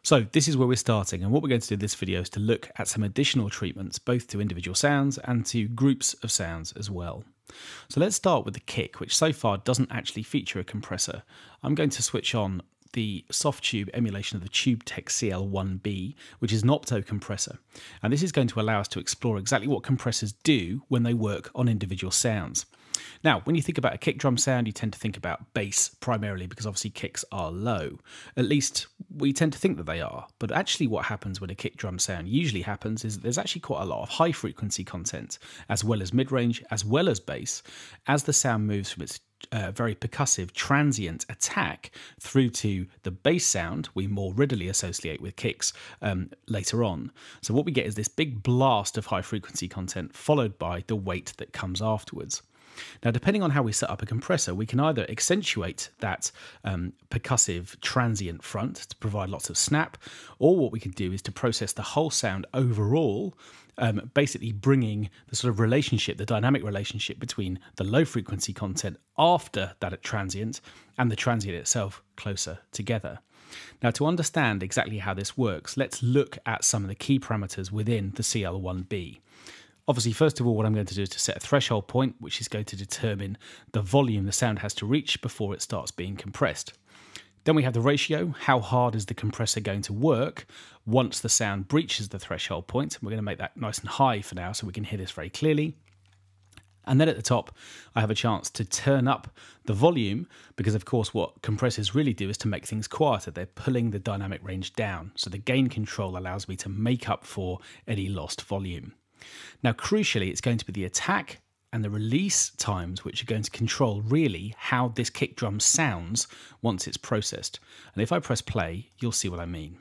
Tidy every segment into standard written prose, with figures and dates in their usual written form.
So this is where we're starting, and what we're going to do in this video is to look at some additional treatments both to individual sounds and to groups of sounds as well. So let's start with the kick, which so far doesn't actually feature a compressor. I'm going to switch on the soft tube emulation of the TubeTech CL1B, which is an opto compressor, and this is going to allow us to explore exactly what compressors do when they work on individual sounds. Now, when you think about a kick drum sound, you tend to think about bass primarily because obviously kicks are low. At least we tend to think that they are. But actually what happens when a kick drum sound usually happens is there's actually quite a lot of high frequency content, as well as mid-range, as well as bass, as the sound moves from its very percussive transient attack through to the bass sound we more readily associate with kicks later on. So what we get is this big blast of high frequency content followed by the weight that comes afterwards. Now, depending on how we set up a compressor, we can either accentuate that percussive transient front to provide lots of snap, or what we can do is to process the whole sound overall, basically bringing the sort of relationship, the dynamic relationship between the low frequency content after that transient and the transient itself closer together. Now, to understand exactly how this works, let's look at some of the key parameters within the CL1B. Obviously, first of all, what I'm going to do is to set a threshold point, which is going to determine the volume the sound has to reach before it starts being compressed. Then we have the ratio. How hard is the compressor going to work once the sound breaches the threshold point? We're going to make that nice and high for now so we can hear this very clearly. And then at the top, I have a chance to turn up the volume because, of course, what compressors really do is to make things quieter. They're pulling the dynamic range down. So the gain control allows me to make up for any lost volume. Now, crucially, it's going to be the attack and the release times which are going to control really how this kick drum sounds once it's processed. And if I press play, you'll see what I mean.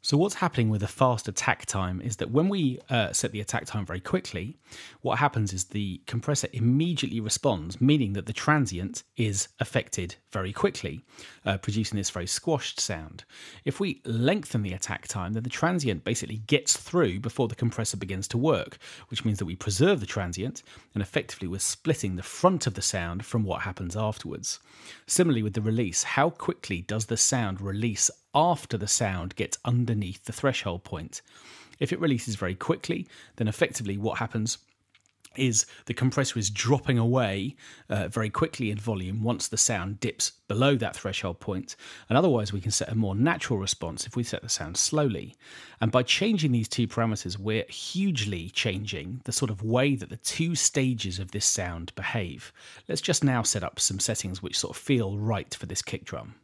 So what's happening with the fast attack time is that when we set the attack time very quickly, what happens is the compressor immediately responds, meaning that the transient is affected very quickly, producing this very squashed sound. If we lengthen the attack time, then the transient basically gets through before the compressor begins to work, which means that we preserve the transient, and effectively we're splitting the front of the sound from what happens afterwards. Similarly with the release, how quickly does the sound release after the sound gets underneath the threshold point? If it releases very quickly, then effectively what happens is the compressor is dropping away very quickly in volume once the sound dips below that threshold point. And otherwise we can set a more natural response if we set the sound slowly. And by changing these two parameters, we're hugely changing the sort of way that the two stages of this sound behave. Let's just now set up some settings which sort of feel right for this kick drum.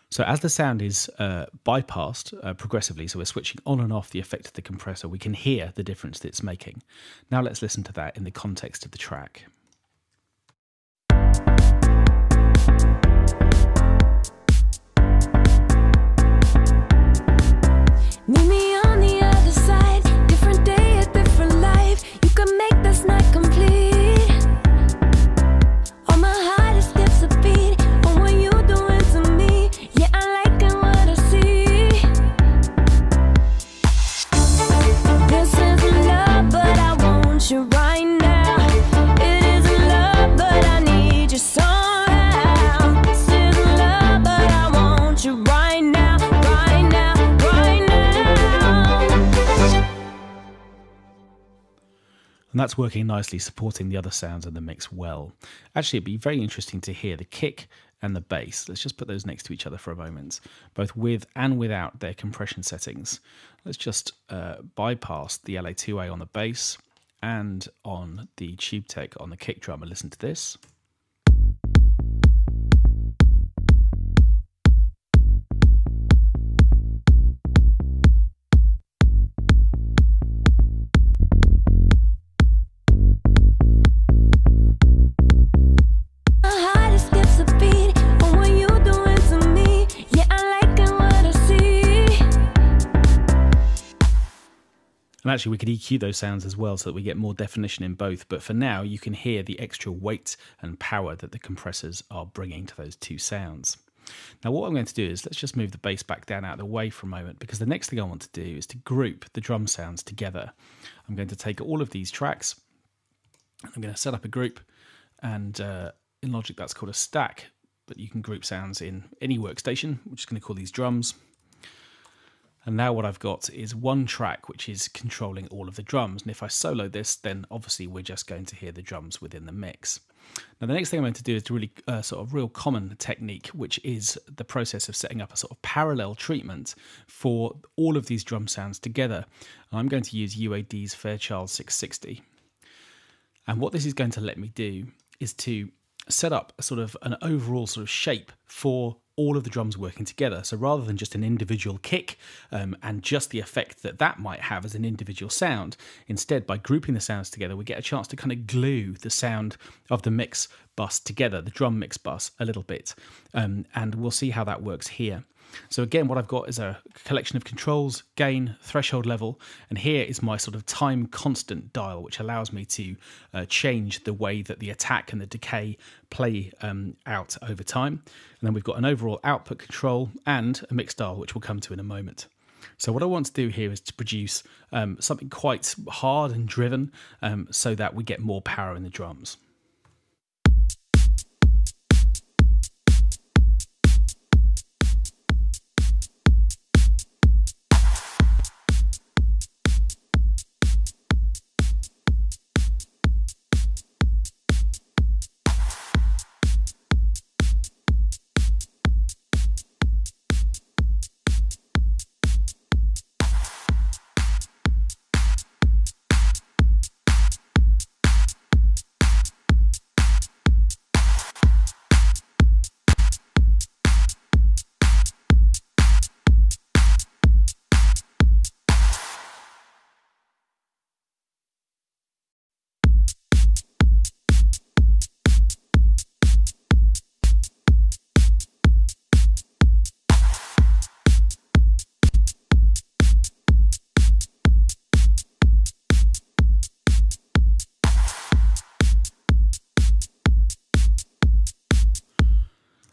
So as the sound is bypassed progressively, so we're switching on and off the effect of the compressor, we can hear the difference that it's making. Now let's listen to that in the context of the track. Meet me on the other side, different day, a different life. You can make this night complete. All my heart is skips a beat on what you doing to me. Yeah, I like it what I see. This isn't love, but I want you right now. It is And that's working nicely, supporting the other sounds in the mix well. Actually, it'd be very interesting to hear the kick and the bass. Let's just put those next to each other for a moment, both with and without their compression settings. Let's just bypass the LA2A on the bass and on the Tube Tech on the kick drum and listen to this. And actually we could EQ those sounds as well so that we get more definition in both. But for now, you can hear the extra weight and power that the compressors are bringing to those two sounds. Now what I'm going to do is let's just move the bass back down out of the way for a moment, because the next thing I want to do is to group the drum sounds together. I'm going to take all of these tracks, I'm going to set up a group, and in Logic that's called a stack, but you can group sounds in any workstation. We're just going to call these drums. And now what I've got is one track which is controlling all of the drums. And if I solo this, then obviously we're just going to hear the drums within the mix. Now the next thing I'm going to do is a really sort of real common technique, which is the process of setting up a sort of parallel treatment for all of these drum sounds together. And I'm going to use UAD's Fairchild 660. And what this is going to let me do is to set up a sort of an overall sort of shape for all of the drums working together. So rather than just an individual kick and just the effect that that might have as an individual sound, instead by grouping the sounds together we get a chance to kind of glue the sound of the mix bus together, the drum mix bus, a little bit, and we'll see how that works here. So again, what I've got is a collection of controls, gain, threshold level, and here is my sort of time constant dial, which allows me to change the way that the attack and the decay play out over time. And then we've got an overall output control and a mix dial, which we'll come to in a moment. So what I want to do here is to produce something quite hard and driven so that we get more power in the drums.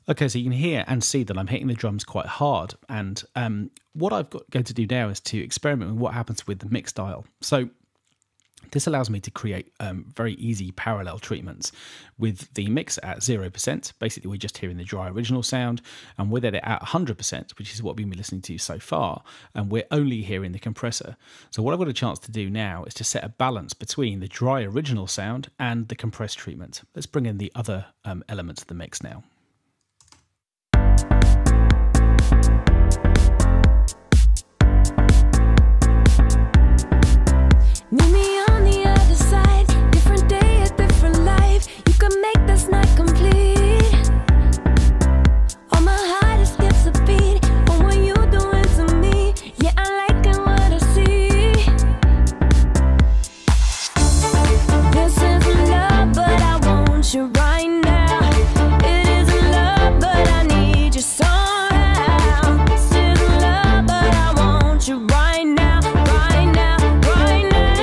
Okay, so you can hear and see that I'm hitting the drums quite hard, and what I've going to do now is to experiment with what happens with the mix dial. So this allows me to create very easy parallel treatments with the mix at 0%. Basically, we're just hearing the dry original sound, and with it at 100%, which is what we've been listening to so far, and we're only hearing the compressor. So what I've got a chance to do now is to set a balance between the dry original sound and the compressed treatment. Let's bring in the other elements of the mix now. Meet me on the other side, different day, a different life. You can make this night complete. All my heart skips a beat on what you doing to me. Yeah, I like it what I see. This isn't love, but I want you right now. It isn't love, but I need you somehow. This isn't love, but I want you right now, right now, right now.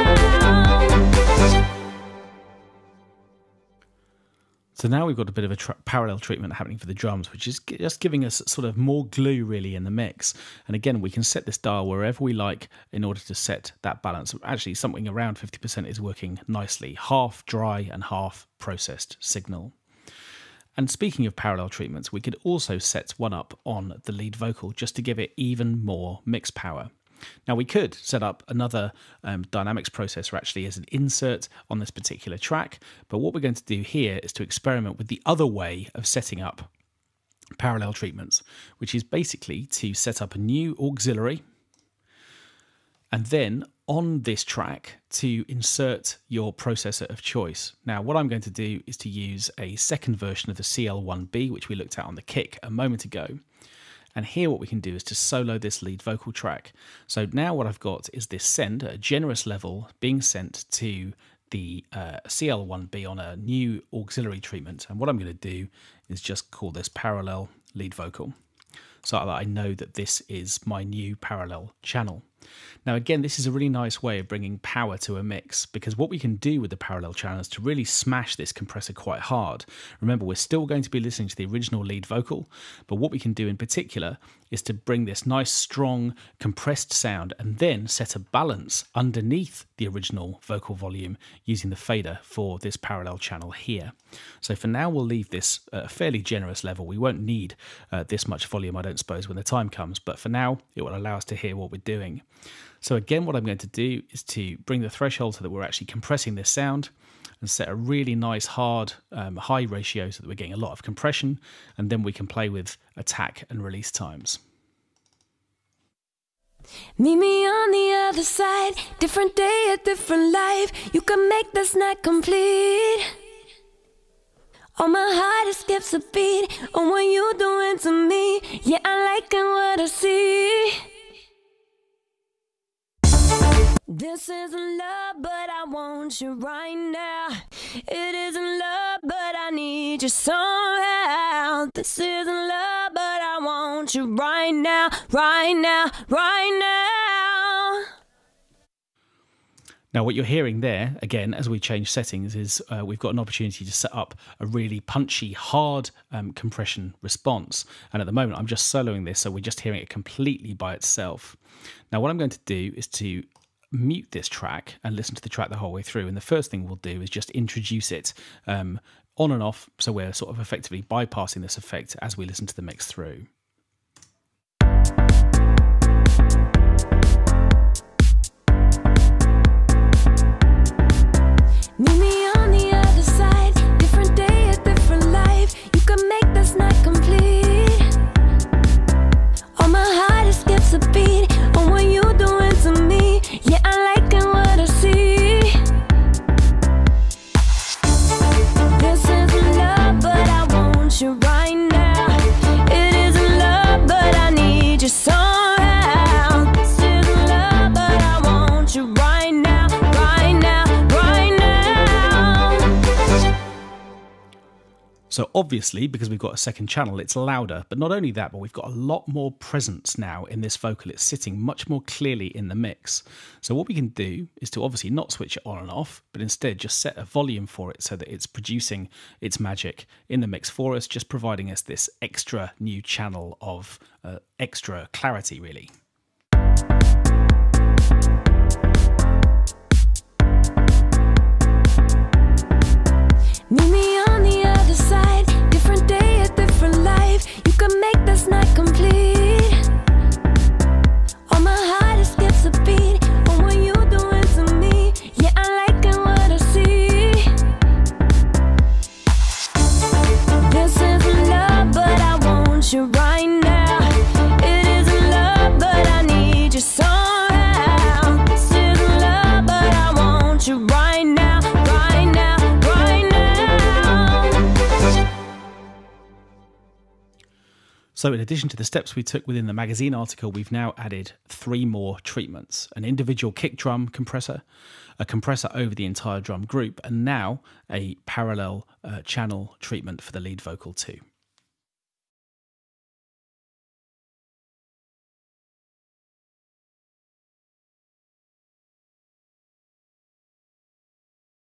So now we've got a bit of a parallel treatment happening for the drums, which is just giving us sort of more glue really in the mix. And again, we can set this dial wherever we like in order to set that balance. Actually, something around 50% is working nicely. Half dry and half processed signal. And speaking of parallel treatments, we could also set one up on the lead vocal just to give it even more mix power. Now we could set up another dynamics processor actually as an insert on this particular track, but what we're going to do here is to experiment with the other way of setting up parallel treatments, which is basically to set up a new auxiliary and then on this track to insert your processor of choice. Now what I'm going to do is to use a second version of the CL1B, which we looked at on the kick a moment ago. And here what we can do is to solo this lead vocal track. So now what I've got is this send at a generous level being sent to the CL1B on a new auxiliary treatment. And what I'm going to do is just call this parallel lead vocal, so that I know that this is my new parallel channel. Now again, this is a really nice way of bringing power to a mix, because what we can do with the parallel channel is to really smash this compressor quite hard. Remember, we're still going to be listening to the original lead vocal, but what we can do in particular is to bring this nice strong compressed sound and then set a balance underneath the original vocal volume using the fader for this parallel channel here. So for now we'll leave this at a fairly generous level. We won't need this much volume, I don't suppose, when the time comes, but for now it will allow us to hear what we're doing. So again, what I'm going to do is to bring the threshold so that we're actually compressing this sound and set a really nice hard high ratio so that we're getting a lot of compression, and then we can play with attack and release times. Meet me on the other side, different day, a different life. You can make this night complete. On my heart it skips a beat on what you doing to me. Yeah, I like what I see. This isn't love, but I want you right now. It isn't love, but I need you somehow. This isn't love, but I want you right now, right now, right now. Now what you're hearing there, again, as we change settings, is we've got an opportunity to set up a really punchy, hard compression response. And at the moment, I'm just soloing this, so we're just hearing it completely by itself. Now what I'm going to do is to mute this track and listen to the track the whole way through. And the first thing we'll do is just introduce it on and off, so we're sort of effectively bypassing this effect as we listen to the mix through. Meet me on the other side, different day, a different life. You can make this night complete. On my heart it skips a beat on what you doing to me. Yeah, I like what I see. This isn't love, but I want you right now. It isn't love, but I need you somehow. This isn't love, but I want you right now, right now, right now. So obviously, because we've got a second channel, it's louder, but not only that, but we've got a lot more presence now in this vocal. It's sitting much more clearly in the mix. So what we can do is to obviously not switch it on and off, but instead just set a volume for it so that it's producing its magic in the mix for us, just providing us this extra new channel of extra clarity, really. Meet me on the other side, different day, a different life. You can make this night complete. On my heart it skips a beat on what you doing to me. Yeah, I like what I see. This isn't love, but I want you right now. It isn't love, but I need you somehow. This isn't love, but I want you right now, right now, right now. So in addition to the steps we took within the magazine article, we've now added 3 more treatments: an individual kick drum compressor, a compressor over the entire drum group, and now a parallel channel treatment for the lead vocal too.